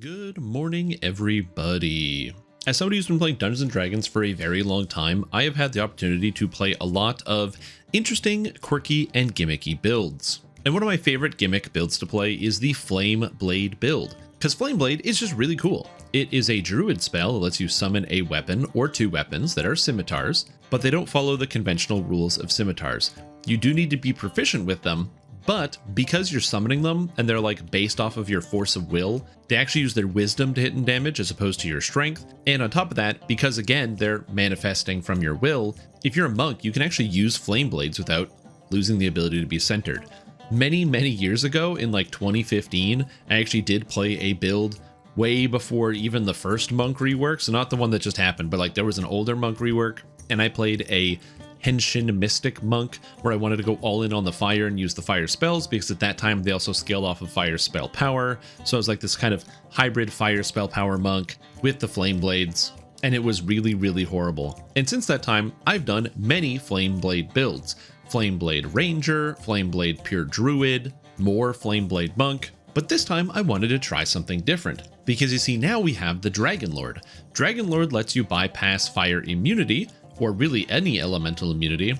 Good morning, everybody. As somebody who's been playing Dungeons and Dragons for a very long time, I have had the opportunity to play a lot of interesting, quirky, and gimmicky builds. And one of my favorite gimmick builds to play is the Flame Blade build, because Flame Blade is just really cool. It is a druid spell that lets you summon a weapon or two weapons that are scimitars, but they don't follow the conventional rules of scimitars. You do need to be proficient with them, but because you're summoning them and they're like based off of your force of will, they actually use their wisdom to hit and damage as opposed to your strength. And on top of that, because again, they're manifesting from your will, if you're a monk, you can actually use flame blades without losing the ability to be centered. Many years ago in like 2015, I actually did play a build way before even the first monk rework. So not the one that just happened, but like there was an older monk rework and I played a Henshin Mystic Monk, where I wanted to go all in on the fire and use the fire spells, because at that time they also scaled off of fire spell power. So I was like this kind of hybrid fire spell power monk with the flame blades, and it was really horrible. And since that time, I've done many flame blade builds. Flame Blade Ranger, Flame Blade Pure Druid, more Flame Blade Monk. But this time I wanted to try something different, because you see now we have the Dragonlord. Dragonlord lets you bypass fire immunity, or really any elemental immunity,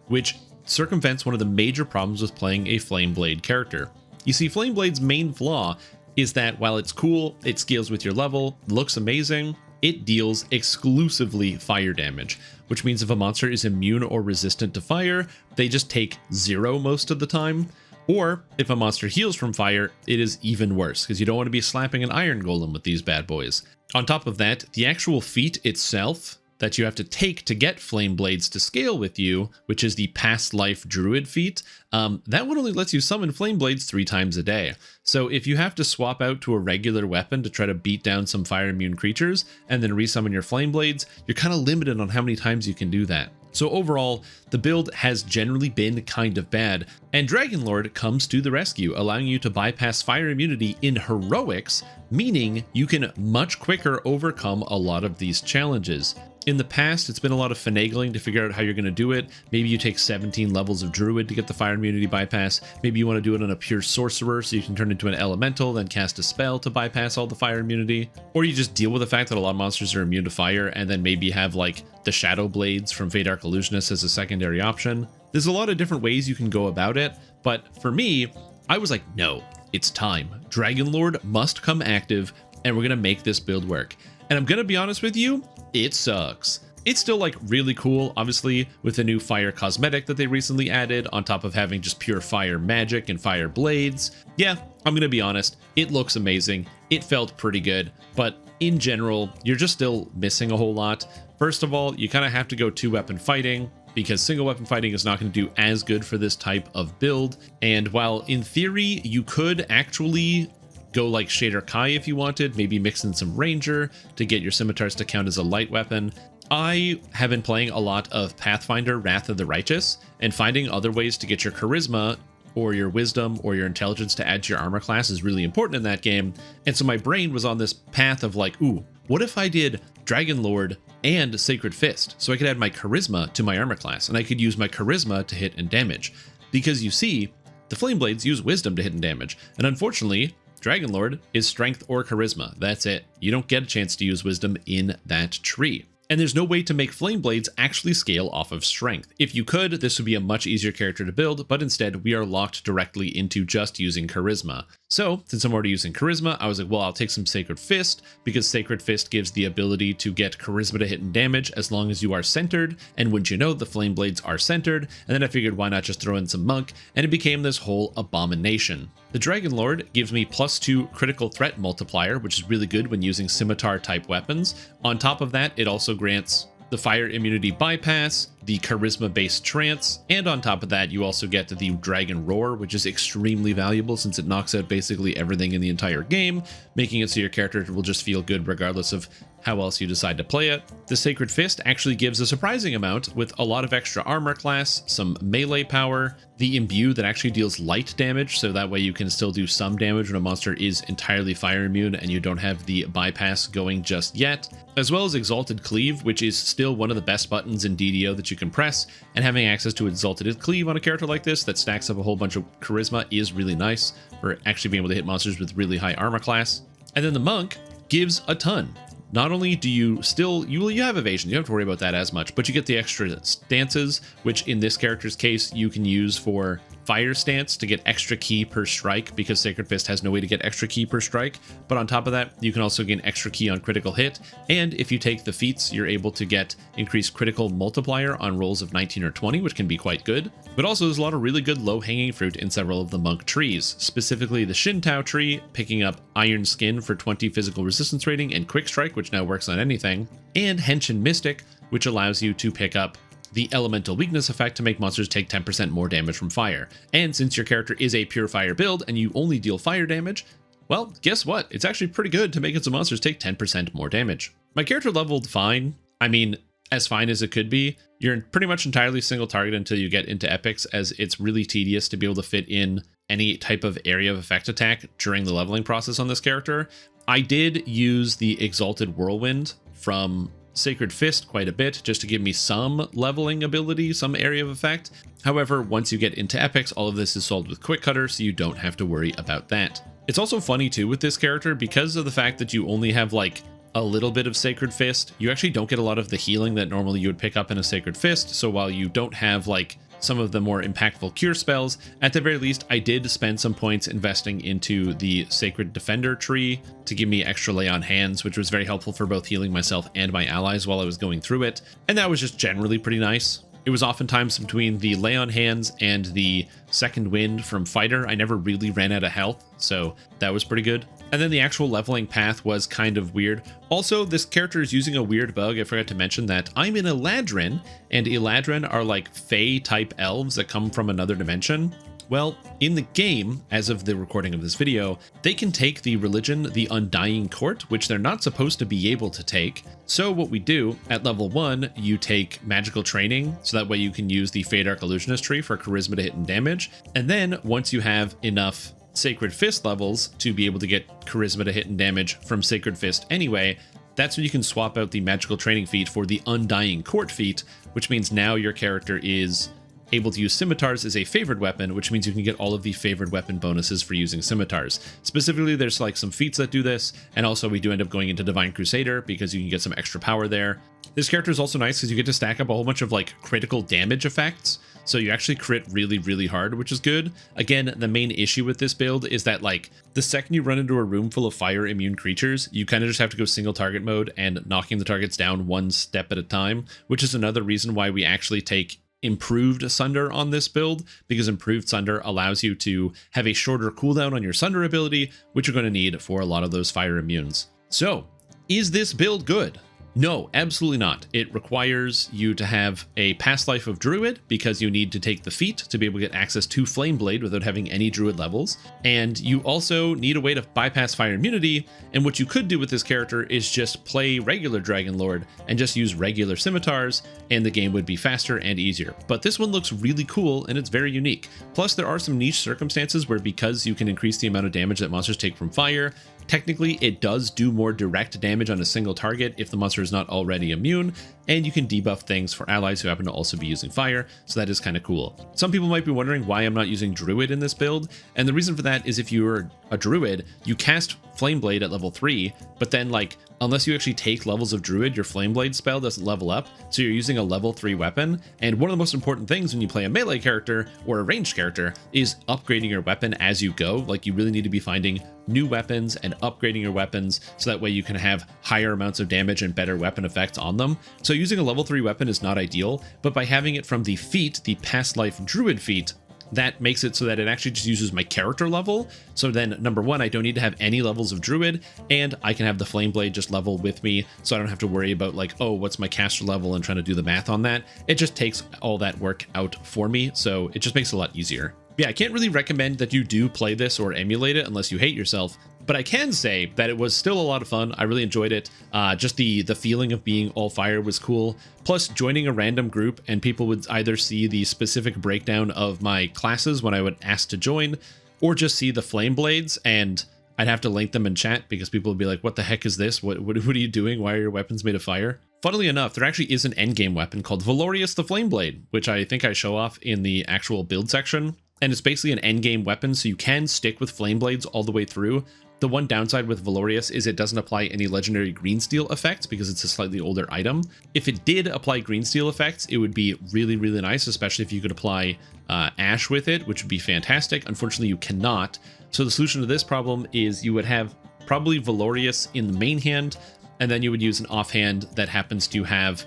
which circumvents one of the major problems with playing a Flame Blade character. You see, Flame Blade's main flaw is that while it's cool, it scales with your level, looks amazing, it deals exclusively fire damage, which means if a monster is immune or resistant to fire, they just take 0 most of the time. Or if a monster heals from fire, it is even worse, because you don't want to be slapping an iron golem with these bad boys. On top of that, the actual feat itself that you have to take to get flame blades to scale with you, which is the past life druid feat, that one only lets you summon flame blades 3 times a day. So if you have to swap out to a regular weapon to try to beat down some fire immune creatures and then resummon your flame blades, you're kind of limited on how many times you can do that. So overall, the build has generally been kind of bad, and Dragonlord comes to the rescue, allowing you to bypass fire immunity in heroics, meaning you can much quicker overcome a lot of these challenges. In the past, it's been a lot of finagling to figure out how you're going to do it. Maybe you take 17 levels of Druid to get the fire immunity bypass. Maybe you want to do it on a pure sorcerer so you can turn into an elemental, then cast a spell to bypass all the fire immunity. Or you just deal with the fact that a lot of monsters are immune to fire and then maybe have like the Shadow Blades from Fate Dark Illusionist as a secondary option. There's a lot of different ways you can go about it, but for me, I was like, no, it's time. Dragonlord must come active and we're going to make this build work. And I'm going to be honest with you, it sucks. It's still like really cool, obviously, with the new fire cosmetic that they recently added, on top of having just pure fire magic and fire blades. Yeah, I'm gonna be honest, it looks amazing. It felt pretty good, but in general, you're just still missing a whole lot. First of all, you kind of have to go 2-weapon fighting, because single weapon fighting is not going to do as good for this type of build. And while in theory, you could actually go like Shader Kai if you wanted, maybe mix in some Ranger to get your scimitars to count as a light weapon. I have been playing a lot of Pathfinder Wrath of the Righteous and finding other ways to get your charisma or your wisdom or your intelligence to add to your armor class is really important in that game. And so my brain was on this path of like, ooh, what if I did Dragonlord and Sacred Fist so I could add my charisma to my armor class and I could use my charisma to hit and damage? Because you see, the Flame Blades use wisdom to hit and damage, and unfortunately, Dragonlord is strength or charisma. That's it. You don't get a chance to use wisdom in that tree. And there's no way to make flame blades actually scale off of strength. If you could, this would be a much easier character to build, but instead we are locked directly into just using charisma. So since I'm already using charisma, I was like, well, I'll take some Sacred Fist, because Sacred Fist gives the ability to get charisma to hit and damage as long as you are centered. And wouldn't you know, the flame blades are centered. And then I figured, why not just throw in some monk? And it became this whole abomination. The Dragonlord gives me +2 critical threat multiplier, which is really good when using scimitar type weapons. On top of that, it also grants the fire immunity bypass, the charisma based trance, and on top of that you also get the dragon roar, which is extremely valuable since it knocks out basically everything in the entire game, making it so your character will just feel good regardless of how else you decide to play it. The Sacred Fist actually gives a surprising amount with a lot of extra armor class, some melee power, the imbue that actually deals light damage, so that way you can still do some damage when a monster is entirely fire immune and you don't have the bypass going just yet, as well as Exalted Cleave, which is still one of the best buttons in DDO that you can press, and having access to Exalted Cleave on a character like this that stacks up a whole bunch of charisma is really nice for actually being able to hit monsters with really high armor class. And then the monk gives a ton. Not only do you you have evasion, you don't have to worry about that as much, but you get the extra stances, which in this character's case, you can use for fire stance to get extra ki per strike, because Sacred Fist has no way to get extra ki per strike. But on top of that, you can also gain extra ki on critical hit. And if you take the feats, you're able to get increased critical multiplier on rolls of 19 or 20, which can be quite good. But also there's a lot of really good low hanging fruit in several of the monk trees, specifically the Shintao tree, picking up Iron Skin for 20 physical resistance rating and quick strike, which now works on anything, and Henshin Mystic, which allows you to pick up the elemental weakness effect to make monsters take 10% more damage from fire. And since your character is a pure fire build and you only deal fire damage, well, guess what? It's actually pretty good to make its monsters take 10% more damage. My character leveled fine. I mean, as fine as it could be. You're pretty much entirely single target until you get into epics, as it's really tedious to be able to fit in any type of area of effect attack during the leveling process on this character. I did use the Exalted Whirlwind from Sacred Fist quite a bit just to give me some leveling ability, some area of effect. However, once you get into epics, all of this is solved with Quick Cutter, so you don't have to worry about that. It's also funny too with this character, because of the fact that you only have like a little bit of Sacred Fist, you actually don't get a lot of the healing that normally you would pick up in a Sacred Fist. So while you don't have like some of the more impactful cure spells, at the very least, I did spend some points investing into the Sacred Defender tree to give me extra lay on hands, which was very helpful for both healing myself and my allies while I was going through it. And that was just generally pretty nice. It was oftentimes between the lay on hands and the second wind from fighter, I never really ran out of health, so that was pretty good. And then the actual leveling path was kind of weird. Also, this character is using a weird bug. I forgot to mention that I'm in Eladrin, and Eladrin are like Fae type elves that come from another dimension. Well, in the game, as of the recording of this video, they can take the religion, the Undying Court, which they're not supposed to be able to take. So what we do, at level 1, you take magical training, so that way you can use the Fey Dark Illusionist tree for charisma to hit and damage. And then once you have enough Sacred Fist levels to be able to get charisma to hit and damage from Sacred Fist anyway, that's when you can swap out the magical training feat for the Undying Court feat, which means now your character is able to use scimitars as a favored weapon, which means you can get all of the favored weapon bonuses for using scimitars. Specifically, there's like some feats that do this, and also we do end up going into Divine Crusader because you can get some extra power there. This character is also nice because you get to stack up a whole bunch of like critical damage effects, so you actually crit really, really hard, which is good. Again, the main issue with this build is that like the second you run into a room full of fire immune creatures, you kind of just have to go single target mode and knocking the targets down one step at a time, which is another reason why we actually take Improved Sunder on this build, because Improved Sunder allows you to have a shorter cooldown on your Sunder ability, which you're going to need for a lot of those fire immunes. So, is this build good? No, absolutely not. It requires you to have a past life of Druid, because you need to take the feat to be able to get access to Flameblade without having any Druid levels. And you also need a way to bypass fire immunity, and what you could do with this character is just play regular Dragonlord and just use regular scimitars, and the game would be faster and easier. But this one looks really cool, and it's very unique. Plus, there are some niche circumstances where, because you can increase the amount of damage that monsters take from fire, technically, it does do more direct damage on a single target if the monster is not already immune, and you can debuff things for allies who happen to also be using fire, so that is kind of cool. Some people might be wondering why I'm not using Druid in this build, and the reason for that is if you're a Druid, you cast Flameblade at level 3, but then like, unless you actually take levels of Druid, your Flameblade spell doesn't level up, so you're using a level 3 weapon, and one of the most important things when you play a melee character or a ranged character is upgrading your weapon as you go. Like, you really need to be finding new weapons and upgrading your weapons so that way you can have higher amounts of damage and better weapon effects on them. So using a level 3 weapon is not ideal, but by having it from the feat, the past life Druid feat, that makes it so that it actually just uses my character level. So then, number one, I don't need to have any levels of Druid, and I can have the Flameblade just level with me, so I don't have to worry about like, oh, what's my caster level and trying to do the math on that. It just takes all that work out for me, so it just makes it a lot easier. Yeah, I can't really recommend that you do play this or emulate it unless you hate yourself, but I can say that it was still a lot of fun. I really enjoyed it. Just the feeling of being all fire was cool. Plus, joining a random group and people would either see the specific breakdown of my classes when I would ask to join, or just see the flame blades, and I'd have to link them in chat because people would be like, what the heck is this? What are you doing? Why are your weapons made of fire? Funnily enough, there actually is an endgame weapon called Valorius the Flameblade, which I think I show off in the actual build section. And it's basically an endgame weapon, so you can stick with flame blades all the way through, The one downside with Valorius is it doesn't apply any legendary green steel effects because it's a slightly older item. If it did apply green steel effects, it would be really, really nice, especially if you could apply Ash with it, which would be fantastic. Unfortunately, you cannot. So the solution to this problem is you would have probably Valorius in the main hand, and then you would use an offhand that happens to have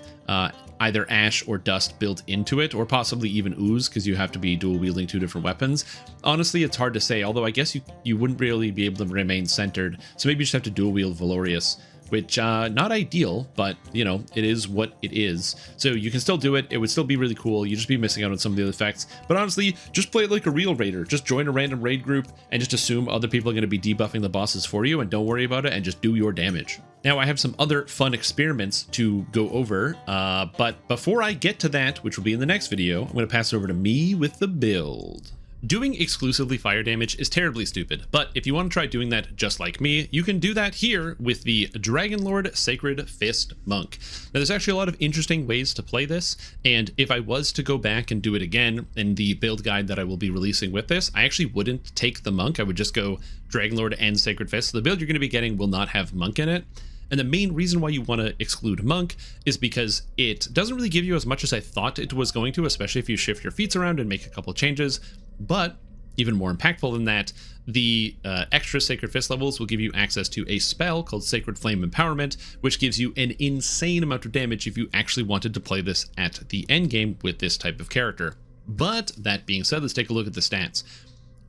either Ash or Dust built into it, or possibly even Ooze, because you have to be dual wielding 2 different weapons. Honestly, it's hard to say, although I guess you wouldn't really be able to remain centered, so maybe you just have to dual wield Valorius, which not ideal, but you know, it is what it is. So you can still do it. It would still be really cool. You just be missing out on some of the other effects. But honestly, just play it like a real raider. Just join a random raid group and just assume other people are going to be debuffing the bosses for you, and don't worry about it and just do your damage. Now I have some other fun experiments to go over, but before I get to that, which will be in the next video, I'm going to pass it over to me with the build. Doing exclusively fire damage is terribly stupid, but if you want to try doing that just like me, you can do that here with the Dragonlord Sacred Fist Monk. Now there's actually a lot of interesting ways to play this, and if I was to go back and do it again in the build guide that I will be releasing with this, I actually wouldn't take the Monk. I would just go Dragonlord and Sacred Fist. So the build you're going to be getting will not have Monk in it. And the main reason why you want to exclude Monk is because it doesn't really give you as much as I thought it was going to, especially if you shift your feats around and make a couple changes. But even more impactful than that, the extra Sacred Fist levels will give you access to a spell called Sacred Flame Empowerment, which gives you an insane amount of damage if you actually wanted to play this at the end game with this type of character. But that being said, let's take a look at the stats.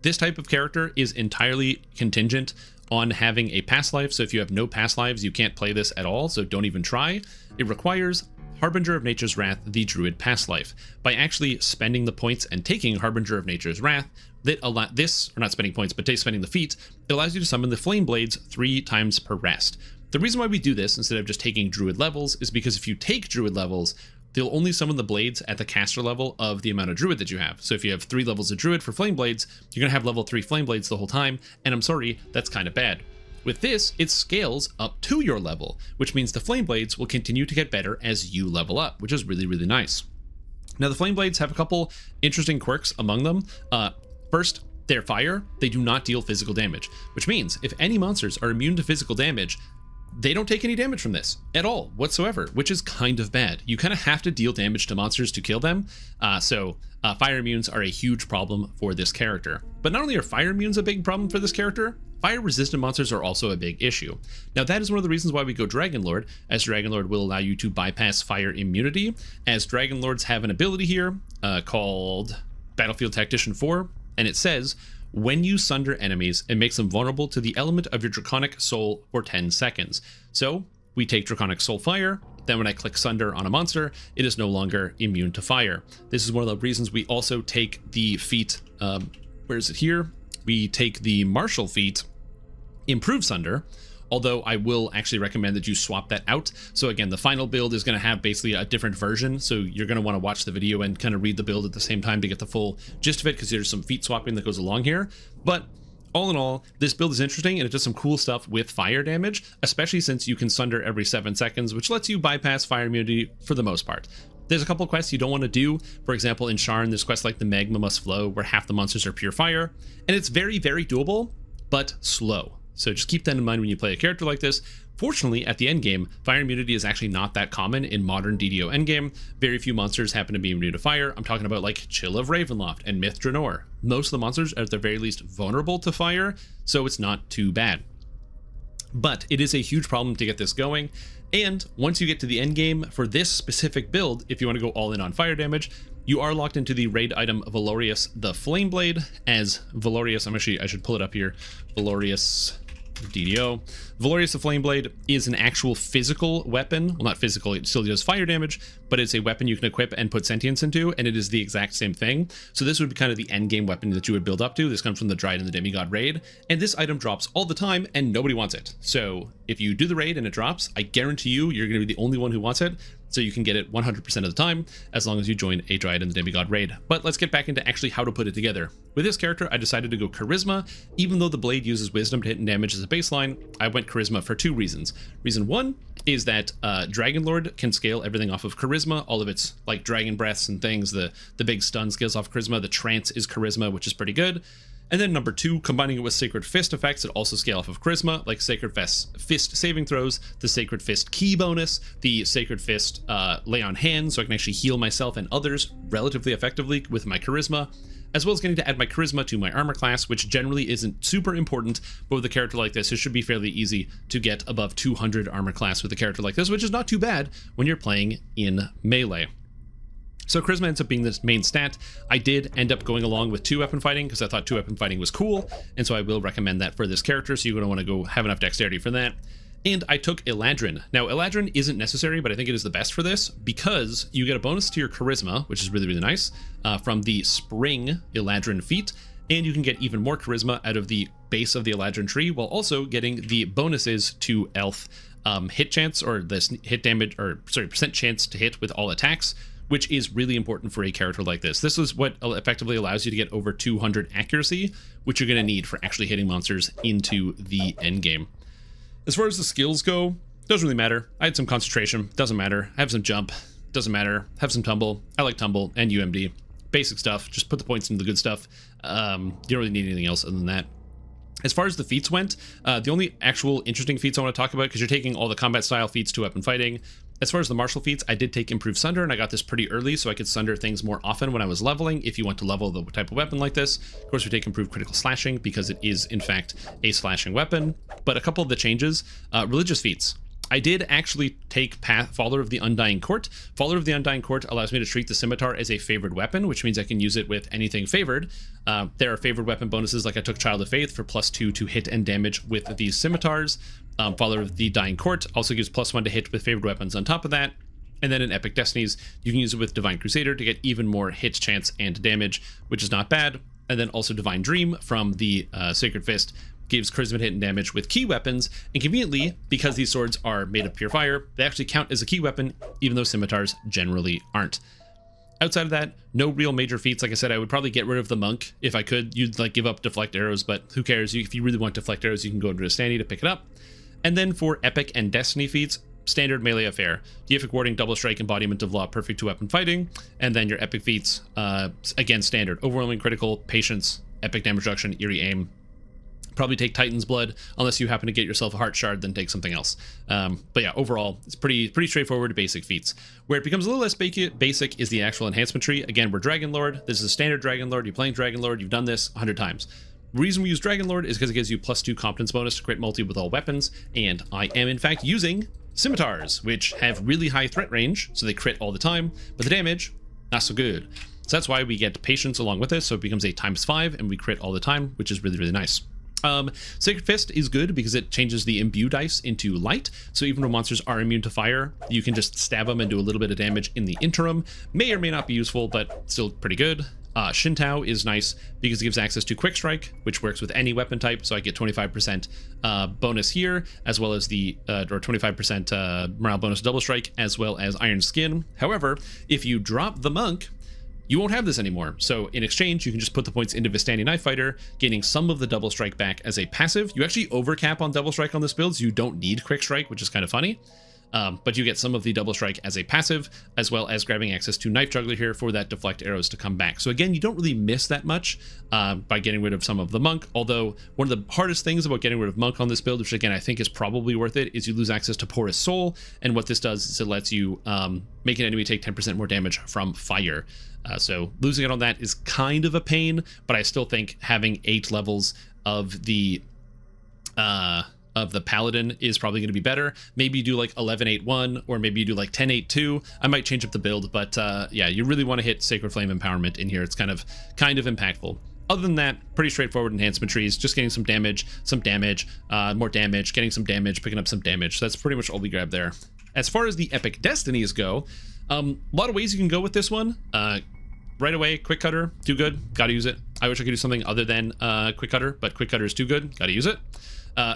This type of character is entirely contingent on having a past life, so if you have no past lives, you can't play this at all, so don't even try. It requires Harbinger of Nature's Wrath, the Druid past life. By actually spending the points and taking Harbinger of Nature's Wrath, that or not spending points, but spending the feat, it allows you to summon the Flame Blades 3 times per rest. The reason why we do this instead of just taking Druid levels is because if you take Druid levels, they'll only summon the blades at the caster level of the amount of Druid that you have. So if you have 3 levels of Druid for Flame Blades, you're going to have level 3 Flame Blades the whole time, and I'm sorry, that's kind of bad. With this, it scales up to your level, which means the Flame Blades will continue to get better as you level up, which is really, really nice. Now, the Flame Blades have a couple interesting quirks among them. First, they're fire. They do not deal physical damage, which means if any monsters are immune to physical damage, they don't take any damage from this at all whatsoever, which is kind of bad. You kind of have to deal damage to monsters to kill them. So fire immunes are a huge problem for this character. But not only are fire immunes a big problem for this character, fire resistant monsters are also a big issue. Now that is one of the reasons why we go Dragonlord, as Dragonlord will allow you to bypass fire immunity, as Dragonlords have an ability here called Battlefield Tactician 4, and it says, when you sunder enemies, it makes them vulnerable to the element of your Draconic Soul for 10 seconds. So we take Draconic Soul Fire, then when I click Sunder on a monster, it is no longer immune to fire. This is one of the reasons we also take the feat, where is it here? We take the Martial feat, Improve Sunder, although I will actually recommend that you swap that out. So again, the final build is going to have basically a different version, so you're going to want to watch the video and kind of read the build at the same time to get the full gist of it, because there's some feat swapping that goes along here. But all in all, this build is interesting, and it does some cool stuff with fire damage, especially since you can sunder every 7 seconds, which lets you bypass fire immunity for the most part. There's a couple quests you don't want to do. For example, in Sharn, there's quests like the Magma Must Flow, where half the monsters are pure fire, and it's very, very doable, but slow. So just keep that in mind when you play a character like this. Fortunately, at the endgame, fire immunity is actually not that common in modern DDO endgame. Very few monsters happen to be immune to fire. I'm talking about like Chill of Ravenloft and Myth Draenor. Most of the monsters are at the very least vulnerable to fire, so it's not too bad. But it is a huge problem to get this going. And once you get to the end game for this specific build, if you want to go all in on fire damage, you are locked into the raid item Valorius the Flame Blade, as Valorius, I should pull it up here, Valorius DDO. Valorius the Flame Blade is an actual physical weapon. Well, not physical, it still does fire damage, but it's a weapon you can equip and put sentience into, and it is the exact same thing. So this would be kind of the end game weapon that you would build up to. This comes from the Dryad and the Demigod raid, and this item drops all the time, and nobody wants it. So if you do the raid and it drops, I guarantee you're going to be the only one who wants it. So you can get it 100% of the time, as long as you join a Dryad and the Demigod raid. But let's get back into actually how to put it together. With this character, I decided to go Charisma. Even though the blade uses Wisdom to hit and damage as a baseline, I went Charisma for 2 reasons. Reason 1 is that Dragonlord can scale everything off of Charisma, all of its like Dragon Breaths and things, the big stun scales off Charisma, the Trance is Charisma, which is pretty good. And then number 2, combining it with Sacred Fist effects that also scale off of Charisma, like Sacred Fist saving throws, the Sacred Fist key bonus, the Sacred Fist lay on hands, so I can actually heal myself and others relatively effectively with my Charisma, as well as getting to add my Charisma to my armor class, which generally isn't super important, but with a character like this, it should be fairly easy to get above 200 armor class with a character like this, which is not too bad when you're playing in melee. So Charisma ends up being this main stat. I did end up going along with 2-weapon fighting because I thought 2-weapon fighting was cool, and so I will recommend that for this character, so you're going to want to go have enough dexterity for that. And I took Eladrin. Now, Eladrin isn't necessary, but I think it is the best for this because you get a bonus to your Charisma, which is really, really nice, from the Spring Eladrin feat, and you can get even more Charisma out of the base of the Eladrin tree, while also getting the bonuses to Elf hit chance, or this hit damage, or sorry, percent chance to hit with all attacks, which is really important for a character like this. This is what effectively allows you to get over 200 accuracy, which you're going to need for actually hitting monsters into the end game. As far as the skills go, doesn't really matter. I had some concentration, doesn't matter. I have some jump, doesn't matter. Have some tumble, I like tumble, and UMD. Basic stuff, just put the points into the good stuff. You don't really need anything else other than that. As far as the feats went, the only actual interesting feats I want to talk about, because you're taking all the combat style feats to weapon fighting. As far as the martial feats, I did take Improved Sunder, and I got this pretty early, so I could sunder things more often when I was leveling, if you want to level the type of weapon like this. Of course, we take Improved Critical Slashing, because it is, in fact, a slashing weapon. But a couple of the changes, religious feats. I did actually take Father of the Undying Court. Father of the Undying Court allows me to treat the scimitar as a favored weapon, which means I can use it with anything favored. There are favored weapon bonuses, like I took Child of Faith for +2 to hit and damage with these scimitars. Father of the Dying Court also gives +1 to hit with favored weapons on top of that. And then in Epic Destinies, you can use it with Divine Crusader to get even more hit chance and damage, which is not bad. And then also Divine Dream from the Sacred Fist gives charisma hit and damage with key weapons, and conveniently, because these swords are made of pure fire, they actually count as a key weapon, even though scimitars generally aren't. Outside of that, no real major feats. Like I said, I would probably get rid of the monk if I could. You'd like give up deflect arrows, but who cares? If you really want deflect arrows, you can go to Destiny to pick it up. And then for Epic and Destiny feats, standard melee affair. Deific Warding, Double Strike, Embodiment of Law, Perfect 2-weapon fighting, and then your Epic feats, again standard. Overwhelming Critical, Patience, Epic Damage Reduction, Eerie Aim. Probably take Titan's Blood, unless you happen to get yourself a Heart Shard, then take something else. But yeah, overall, it's pretty straightforward basic feats. Where it becomes a little less basic is the actual enhancement tree. Again, we're Dragonlord. This is a standard Dragonlord. You're playing Dragonlord. You've done this 100 times. The reason we use Dragonlord is because it gives you +2 competence bonus to crit multi with all weapons, and I am in fact using scimitars, which have really high threat range, so they crit all the time, but the damage, not so good. So that's why we get Patience along with this, so it becomes a ×5, and we crit all the time, which is really, really nice. Sacred Fist is good because it changes the imbue dice into light, so even when monsters are immune to fire, you can just stab them and do a little bit of damage in the interim. May or may not be useful, but still pretty good. Shintao is nice because it gives access to Quick Strike, which works with any weapon type, so I get 25% bonus here, as well as the, or 25% morale bonus Double Strike, as well as Iron Skin. However, if you drop the Monk, you won't have this anymore. So in exchange, you can just put the points into Vistani Knife Fighter, gaining some of the Double Strike back as a passive. You actually overcap on Double Strike on this build, so you don't need Quick Strike, which is kind of funny. But you get some of the Double Strike as a passive, as well as grabbing access to Knife Juggler here for that deflect arrows to come back. So again, you don't really miss that much by getting rid of some of the Monk, although one of the hardest things about getting rid of Monk on this build, which again I think is probably worth it, is you lose access to Porous Soul, and what this does is it lets you make an enemy take 10% more damage from fire. So losing it on that is kind of a pain, but I still think having 8 levels of the Paladin is probably going to be better. Maybe you do like 11-8-1, or maybe you do like 10-8-2. I might change up the build, but yeah, you really want to hit Sacred Flame Empowerment in here. It's kind of impactful. Other than that, pretty straightforward enhancement trees, just getting some damage, more damage, getting some damage, picking up some damage. So that's pretty much all we grab there. As far as the Epic Destinies go, a lot of ways you can go with this one. Right away, Quick Cutter, too good, gotta use it. I wish I could do something other than Quick Cutter, but Quick Cutter is too good, gotta use it.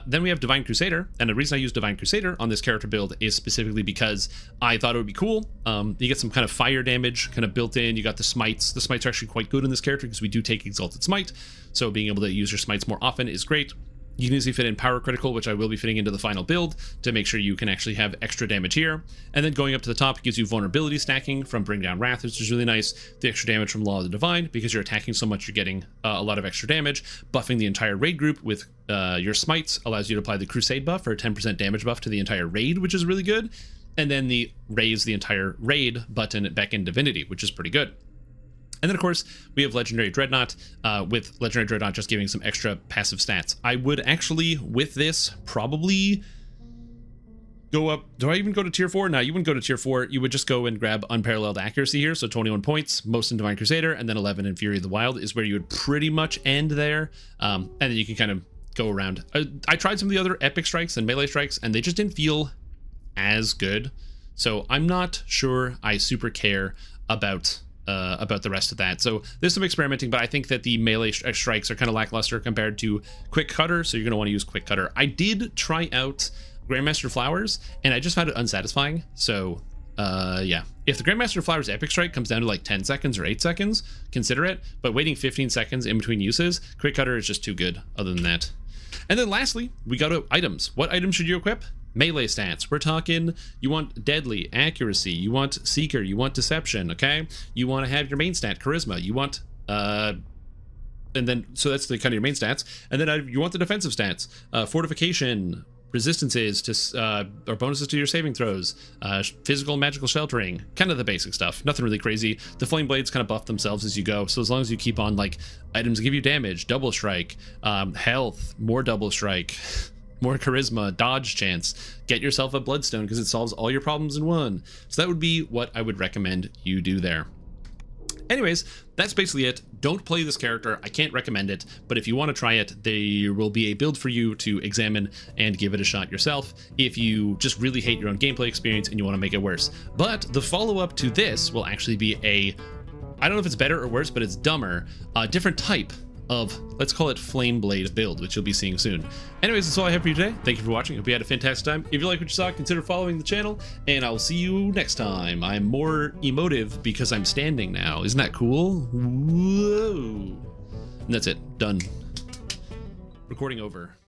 Then we have Divine Crusader, and the reason I use Divine Crusader on this character build is specifically because I thought it would be cool. You get some kind of fire damage kind of built in. You got the smites. The smites are actually quite good in this character because we do take Exalted Smite, so being able to use your smites more often is great. You can easily fit in power critical, which I will be fitting into the final build to make sure you can actually have extra damage here. And then going up to the top, it gives you vulnerability stacking from Bring Down Wrath, which is really nice. The extra damage from Law of the Divine, because you're attacking so much, you're getting a lot of extra damage. Buffing the entire raid group with your smites allows you to apply the Crusade buff for a 10% damage buff to the entire raid, which is really good. And then the raise the entire raid button at Beckon Divinity, which is pretty good. And then, of course, we have Legendary Dreadnought, with Legendary Dreadnought just giving some extra passive stats. I would actually, with this, probably go up. Do I even go to tier 4? No, you wouldn't go to tier 4. You would just go and grab Unparalleled Accuracy here, so 21 points, most in Divine Crusader, and then 11 in Fury of the Wild is where you would pretty much end there. And then you can kind of go around. I tried some of the other epic strikes and melee strikes, and they just didn't feel as good. So I'm not sure I super care about the rest of that. So there's some experimenting, but I think that the melee strikes are kind of lackluster compared to Quick Cutter, so you're going to want to use Quick Cutter. I did try out Grandmaster Flowers, and I just found it unsatisfying. So yeah, if the Grandmaster Flowers Epic Strike comes down to like 10 seconds or 8 seconds, consider it, but waiting 15 seconds in between uses, Quick Cutter is just too good other than that. And then lastly, we go to items. What items should you equip? Melee stats. We're talking, you want Deadly, Accuracy, you want Seeker, you want Deception, okay? You want to have your main stat, Charisma, you want, and then, so that's the kind of your main stats, and then you want the defensive stats, Fortification, Resistances to, or bonuses to your saving throws, physical and magical sheltering, kind of the basic stuff, nothing really crazy. The Flame Blades kind of buff themselves as you go, so as long as you keep on, like, items that give you damage, Double Strike, health, more Double Strike, more charisma, dodge chance, get yourself a Bloodstone because it solves all your problems in one. So that would be what I would recommend you do there. Anyways, that's basically it. Don't play this character. I can't recommend it, but if you want to try it, there will be a build for you to examine and give it a shot yourself if you just really hate your own gameplay experience and you want to make it worse. But the follow-up to this will actually be I don't know if it's better or worse, but it's dumber, a different type of, let's call it Flame Blade build, which you'll be seeing soon. Anyways, that's all I have for you today. Thank you for watching. Hope you had a fantastic time. If you like what you saw, consider following the channel, and I'll see you next time. I'm more emotive because I'm standing now. Isn't that cool? Whoa. And that's it. Done. Recording over.